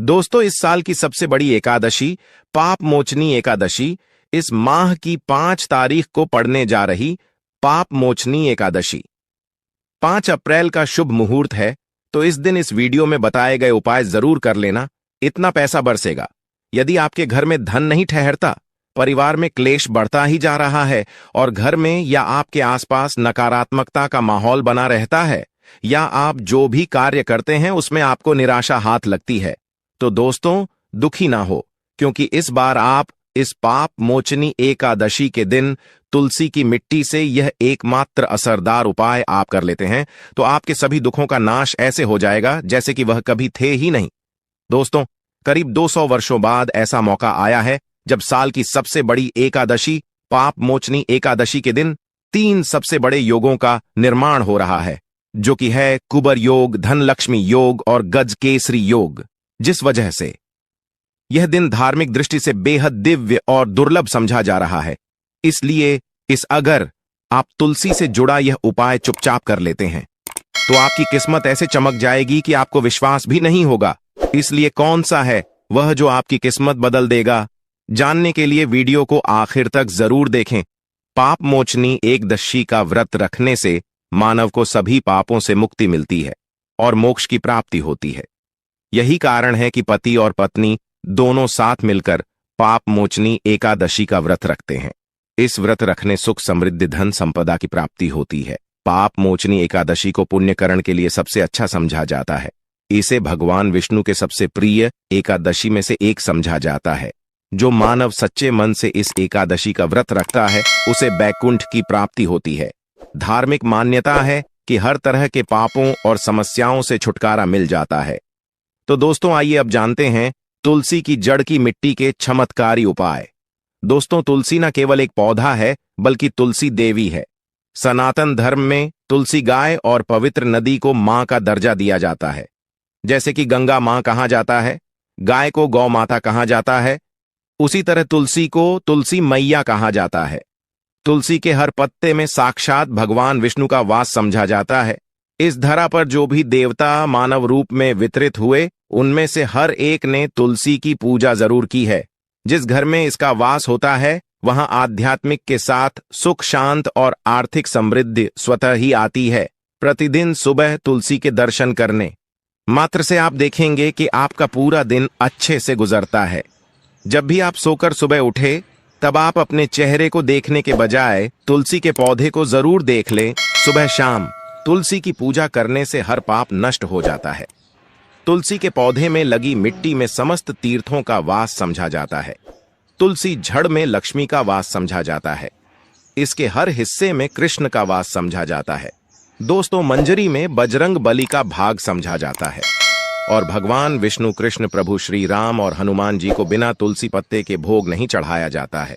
दोस्तों, इस साल की सबसे बड़ी एकादशी पाप मोचनी एकादशी इस माह की 5 तारीख को पड़ने जा रही पाप मोचनी एकादशी 5 अप्रैल का शुभ मुहूर्त है। तो इस दिन इस वीडियो में बताए गए उपाय जरूर कर लेना। इतना पैसा बरसेगा। यदि आपके घर में धन नहीं ठहरता, परिवार में क्लेश बढ़ता ही जा रहा है और घर में या आपके आसपास नकारात्मकता का माहौल बना रहता है, या आप जो भी कार्य करते हैं उसमें आपको निराशा हाथ लगती है, तो दोस्तों दुखी ना हो, क्योंकि इस बार आप इस पाप मोचनी एकादशी के दिन तुलसी की मिट्टी से यह एकमात्र असरदार उपाय आप कर लेते हैं तो आपके सभी दुखों का नाश ऐसे हो जाएगा जैसे कि वह कभी थे ही नहीं। दोस्तों, करीब 200 वर्षों बाद ऐसा मौका आया है जब साल की सबसे बड़ी एकादशी पाप मोचनी एकादशी के दिन 3 सबसे बड़े योगों का निर्माण हो रहा है, जो कि है कुबर योग, धनलक्ष्मी योग और गज केसरी योग। जिस वजह से यह दिन धार्मिक दृष्टि से बेहद दिव्य और दुर्लभ समझा जा रहा है, इसलिए अगर आप तुलसी से जुड़ा यह उपाय चुपचाप कर लेते हैं तो आपकी किस्मत ऐसे चमक जाएगी कि आपको विश्वास भी नहीं होगा। इसलिए कौन सा है वह जो आपकी किस्मत बदल देगा, जानने के लिए वीडियो को आखिर तक जरूर देखें। पाप मोचनी एकदशी का व्रत रखने से मानव को सभी पापों से मुक्ति मिलती है और मोक्ष की प्राप्ति होती है। यही कारण है कि पति और पत्नी दोनों साथ मिलकर पाप मोचनी एकादशी का व्रत रखते हैं। इस व्रत रखने सुख, समृद्धि, धन संपदा की प्राप्ति होती है। पाप मोचनी एकादशी को पुण्यकरण के लिए सबसे अच्छा समझा जाता है। इसे भगवान विष्णु के सबसे प्रिय एकादशी में से एक समझा जाता है। जो मानव सच्चे मन से इस एकादशी का व्रत रखता है उसे बैकुंठ की प्राप्ति होती है। धार्मिक मान्यता है कि हर तरह के पापों और समस्याओं से छुटकारा मिल जाता है। तो दोस्तों, आइए अब जानते हैं तुलसी की जड़ की मिट्टी के चमत्कारी उपाय। दोस्तों, तुलसी न केवल एक पौधा है बल्कि तुलसी देवी है। सनातन धर्म में तुलसी गाय और पवित्र नदी को मां का दर्जा दिया जाता है। जैसे कि गंगा मां कहा जाता है, गाय को गौ माता कहा जाता है, उसी तरह तुलसी को तुलसी मैया कहा जाता है। तुलसी के हर पत्ते में साक्षात भगवान विष्णु का वास समझा जाता है। इस धरा पर जो भी देवता मानव रूप में वितरित हुए, उनमें से हर एक ने तुलसी की पूजा जरूर की है। जिस घर में इसका वास होता है वहां आध्यात्मिक के साथ सुख, शांत और आर्थिक समृद्धि स्वतः ही आती है। प्रतिदिन सुबह तुलसी के दर्शन करने मात्र से आप देखेंगे कि आपका पूरा दिन अच्छे से गुजरता है। जब भी आप सोकर सुबह उठे, तब आप अपने चेहरे को देखने के बजाय तुलसी के पौधे को जरूर देख लें। सुबह शाम तुलसी की पूजा करने से हर पाप नष्ट हो जाता है। तुलसी के पौधे में लगी मिट्टी में समस्त तीर्थों का वास समझा जाता है। तुलसी जड़ में लक्ष्मी का वास समझा जाता है। इसके हर हिस्से में कृष्ण का वास समझा जाता है। दोस्तों, मंजरी में बजरंग बली का भाग समझा जाता है और भगवान विष्णु, कृष्ण, प्रभु श्री राम और हनुमान जी को बिना तुलसी पत्ते के भोग नहीं चढ़ाया जाता है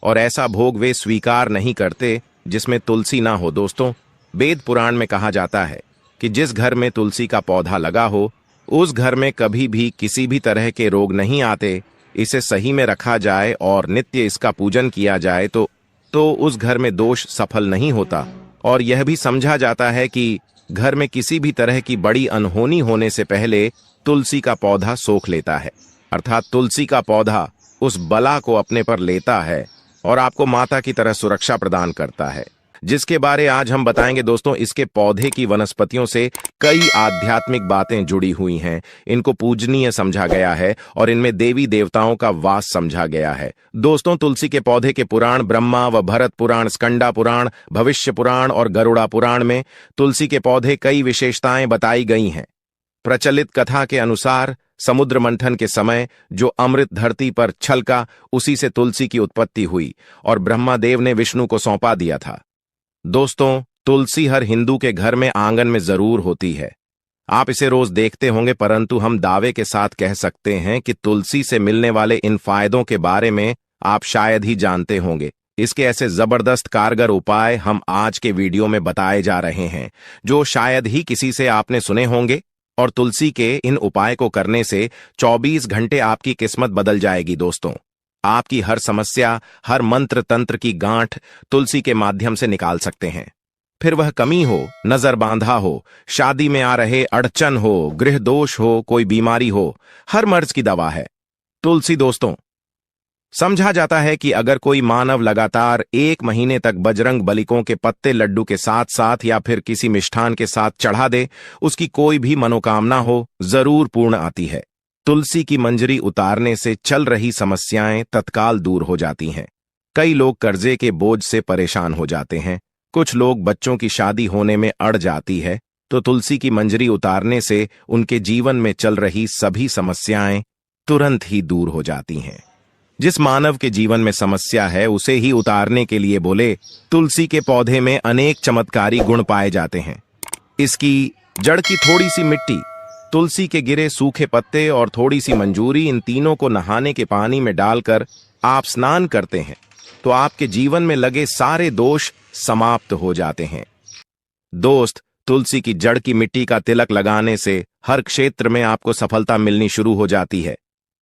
और ऐसा भोग वे स्वीकार नहीं करते जिसमें तुलसी ना हो। दोस्तों, वेद पुराण में कहा जाता है कि जिस घर में तुलसी का पौधा लगा हो उस घर में कभी भी किसी भी तरह के रोग नहीं आते। इसे सही में रखा जाए और नित्य इसका पूजन किया जाए तो उस घर में दोष सफल नहीं होता। और यह भी समझा जाता है कि घर में किसी भी तरह की बड़ी अनहोनी होने से पहले तुलसी का पौधा सोख लेता है, अर्थात तुलसी का पौधा उस बला को अपने पर लेता है और आपको माता की तरह सुरक्षा प्रदान करता है, जिसके बारे आज हम बताएंगे। दोस्तों, इसके पौधे की वनस्पतियों से कई आध्यात्मिक बातें जुड़ी हुई हैं। इनको पूजनीय समझा गया है और इनमें देवी देवताओं का वास समझा गया है। दोस्तों, तुलसी के पौधे के पुराण ब्रह्मा व भरत पुराण, स्कंदा पुराण, भविष्य पुराण और गरुड़ा पुराण में तुलसी के पौधे कई विशेषताएं बताई गई हैं। प्रचलित कथा के अनुसार समुद्र मंथन के समय जो अमृत धरती पर छलका, उसी से तुलसी की उत्पत्ति हुई और ब्रह्मादेव ने विष्णु को सौंपा दिया था। दोस्तों, तुलसी हर हिंदू के घर में आंगन में जरूर होती है। आप इसे रोज देखते होंगे, परंतु हम दावे के साथ कह सकते हैं कि तुलसी से मिलने वाले इन फायदों के बारे में आप शायद ही जानते होंगे। इसके ऐसे जबरदस्त कारगर उपाय हम आज के वीडियो में बताए जा रहे हैं जो शायद ही किसी से आपने सुने होंगे। और तुलसी के इन उपाय को करने से 24 घंटे आपकी किस्मत बदल जाएगी। दोस्तों, आपकी हर समस्या, हर मंत्र तंत्र की गांठ तुलसी के माध्यम से निकाल सकते हैं। फिर वह कमी हो, नजर बांधा हो, शादी में आ रहे अड़चन हो, गृह दोष हो, कोई बीमारी हो, हर मर्ज की दवा है तुलसी। दोस्तों, समझा जाता है कि अगर कोई मानव लगातार 1 महीने तक बजरंग बलिकों के पत्ते लड्डू के साथ साथ या फिर किसी मिष्ठान के साथ चढ़ा दे, उसकी कोई भी मनोकामना हो जरूर पूर्ण आती है। तुलसी की मंजरी उतारने से चल रही समस्याएं तत्काल दूर हो जाती हैं। कई लोग कर्जे के बोझ से परेशान हो जाते हैं, कुछ लोग बच्चों की शादी होने में अड़ जाती है, तो तुलसी की मंजरी उतारने से उनके जीवन में चल रही सभी समस्याएं तुरंत ही दूर हो जाती हैं। जिस मानव के जीवन में समस्या है उसे ही उतारने के लिए बोले तुलसी के पौधे में अनेक चमत्कारी गुण पाए जाते हैं। इसकी जड़ की थोड़ी सी मिट्टी, तुलसी के गिरे सूखे पत्ते और थोड़ी सी मंजूरी, इन तीनों को नहाने के पानी में डालकर आप स्नान करते हैं तो आपके जीवन में लगे सारे दोष समाप्त हो जाते हैं। दोस्त, तुलसी की जड़ की मिट्टी का तिलक लगाने से हर क्षेत्र में आपको सफलता मिलनी शुरू हो जाती है।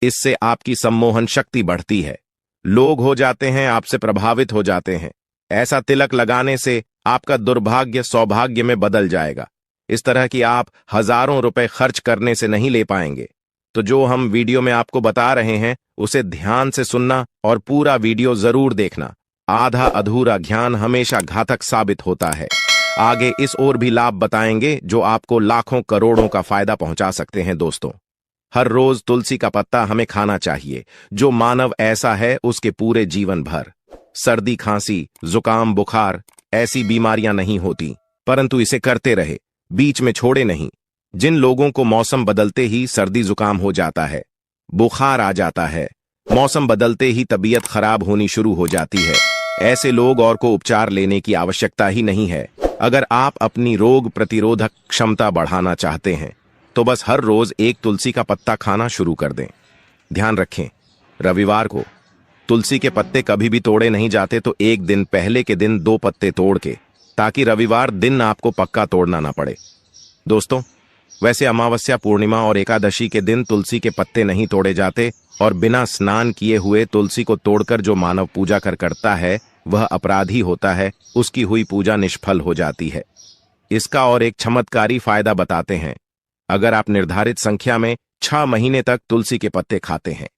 इससे आपकी सम्मोहन शक्ति बढ़ती है, लोग हो जाते हैं आपसे प्रभावित हो जाते हैं। ऐसा तिलक लगाने से आपका दुर्भाग्य सौभाग्य में बदल जाएगा। इस तरह की आप हजारों रुपए खर्च करने से नहीं ले पाएंगे। तो जो हम वीडियो में आपको बता रहे हैं उसे ध्यान से सुनना और पूरा वीडियो जरूर देखना। आधा अधूरा ज्ञान हमेशा घातक साबित होता है। आगे इस और भी लाभ बताएंगे जो आपको लाखों करोड़ों का फायदा पहुंचा सकते हैं। दोस्तों, हर रोज तुलसी का पत्ता हमें खाना चाहिए। जो मानव ऐसा है उसके पूरे जीवन भर सर्दी, खांसी, जुकाम, बुखार ऐसी बीमारियां नहीं होती, परंतु इसे करते रहे, बीच में छोड़े नहीं। जिन लोगों को मौसम बदलते ही सर्दी जुकाम हो जाता है, बुखार आ जाता है, मौसम बदलते ही तबीयत खराब होनी शुरू हो जाती है, ऐसे लोग और को उपचार लेने की आवश्यकता ही नहीं है। अगर आप अपनी रोग प्रतिरोधक क्षमता बढ़ाना चाहते हैं तो बस हर रोज एक तुलसी का पत्ता खाना शुरू कर दें। ध्यान रखें, रविवार को तुलसी के पत्ते कभी भी तोड़े नहीं जाते, तो एक दिन पहले के दिन 2 पत्ते तोड़ के, ताकि रविवार दिन आपको पक्का तोड़ना ना पड़े। दोस्तों, वैसे अमावस्या, पूर्णिमा और एकादशी के दिन तुलसी के पत्ते नहीं तोड़े जाते और बिना स्नान किए हुए तुलसी को तोड़कर जो मानव पूजा करता है वह अपराधी होता है, उसकी हुई पूजा निष्फल हो जाती है। इसका और एक चमत्कारी फायदा बताते हैं। अगर आप निर्धारित संख्या में 6 महीने तक तुलसी के पत्ते खाते हैं,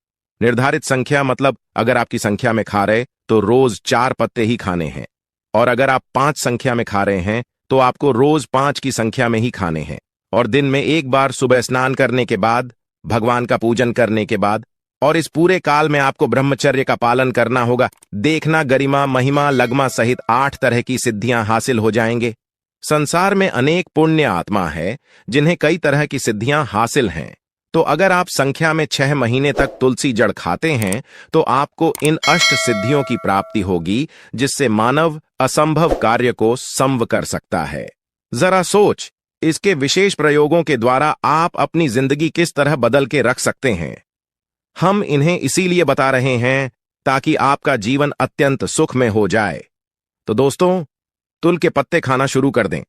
निर्धारित संख्या मतलब अगर आपकी संख्या में खा रहे तो रोज 4 पत्ते ही खाने हैं, और अगर आप 5 संख्या में खा रहे हैं तो आपको रोज 5 की संख्या में ही खाने हैं, और दिन में एक बार सुबह स्नान करने के बाद, भगवान का पूजन करने के बाद, और इस पूरे काल में आपको ब्रह्मचर्य का पालन करना होगा। देखना, गरिमा, महिमा, लगमा सहित 8 तरह की सिद्धियां हासिल हो जाएंगे। संसार में अनेक पुण्य आत्मा है जिन्हें कई तरह की सिद्धियां हासिल हैं, तो अगर आप संख्या में 6 महीने तक तुलसी जड़ खाते हैं तो आपको इन अष्ट सिद्धियों की प्राप्ति होगी, जिससे मानव असंभव कार्य को संभव कर सकता है। जरा सोच, इसके विशेष प्रयोगों के द्वारा आप अपनी जिंदगी किस तरह बदल के रख सकते हैं। हम इन्हें इसीलिए बता रहे हैं ताकि आपका जीवन अत्यंत सुख में हो जाए। तो दोस्तों, तुल के पत्ते खाना शुरू कर दें,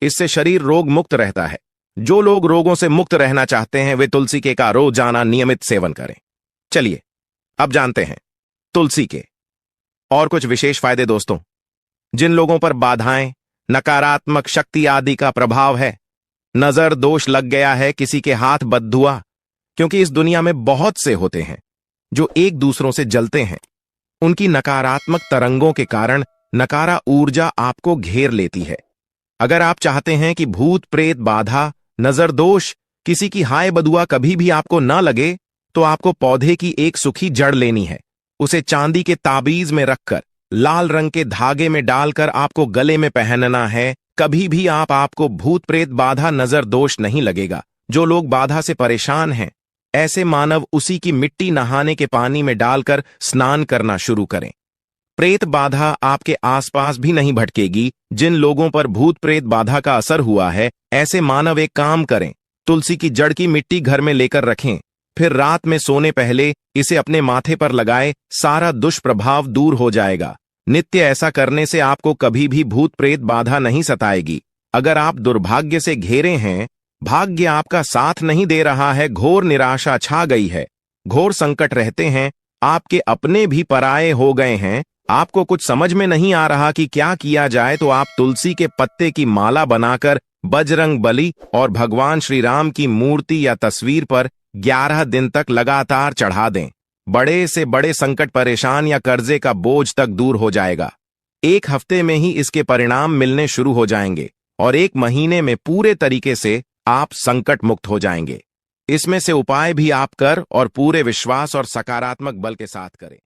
इससे शरीर रोग मुक्त रहता है। जो लोग रोगों से मुक्त रहना चाहते हैं वे तुलसी के का रोजाना नियमित सेवन करें। चलिए अब जानते हैं तुलसी के और कुछ विशेष फायदे। दोस्तों, जिन लोगों पर बाधाएं, नकारात्मक शक्ति आदि का प्रभाव है, नजर दोष लग गया है, किसी के हाथ बद्दुआ, क्योंकि इस दुनिया में बहुत से होते हैं जो एक दूसरों से जलते हैं, उनकी नकारात्मक तरंगों के कारण नकारा ऊर्जा आपको घेर लेती है। अगर आप चाहते हैं कि भूत प्रेत बाधा, नजर दोष, किसी की हाय बदुआ कभी भी आपको ना लगे, तो आपको पौधे की एक सूखी जड़ लेनी है। उसे चांदी के ताबीज में रखकर लाल रंग के धागे में डालकर आपको गले में पहनना है। कभी भी आपको भूत प्रेत बाधा, नजर दोष नहीं लगेगा। जो लोग बाधा से परेशान हैं, ऐसे मानव उसी की मिट्टी नहाने के पानी में डालकर स्नान करना शुरू करें। प्रेत बाधा आपके आसपास भी नहीं भटकेगी। जिन लोगों पर भूत प्रेत बाधा का असर हुआ है, ऐसे मानव एक काम करें, तुलसी की जड़ की मिट्टी घर में लेकर रखें, फिर रात में सोने पहले इसे अपने माथे पर लगाए, सारा दुष्प्रभाव दूर हो जाएगा। नित्य ऐसा करने से आपको कभी भी भूत प्रेत बाधा नहीं सताएगी। अगर आप दुर्भाग्य से घेरे हैं, भाग्य आपका साथ नहीं दे रहा है, घोर निराशा छा गई है, घोर संकट रहते हैं, आपके अपने भी पराये हो गए हैं, आपको कुछ समझ में नहीं आ रहा कि क्या किया जाए तो आप तुलसी के पत्ते की माला बनाकर बजरंग बली और भगवान श्री राम की मूर्ति या तस्वीर पर 11 दिन तक लगातार चढ़ा दें। बड़े से बड़े संकट, परेशान या कर्जे का बोझ तक दूर हो जाएगा। 1 हफ्ते में ही इसके परिणाम मिलने शुरू हो जाएंगे और 1 महीने में पूरे तरीके से आप संकट मुक्त हो जाएंगे। इसमें से उपाय भी आप कर और पूरे विश्वास और सकारात्मक बल के साथ करें।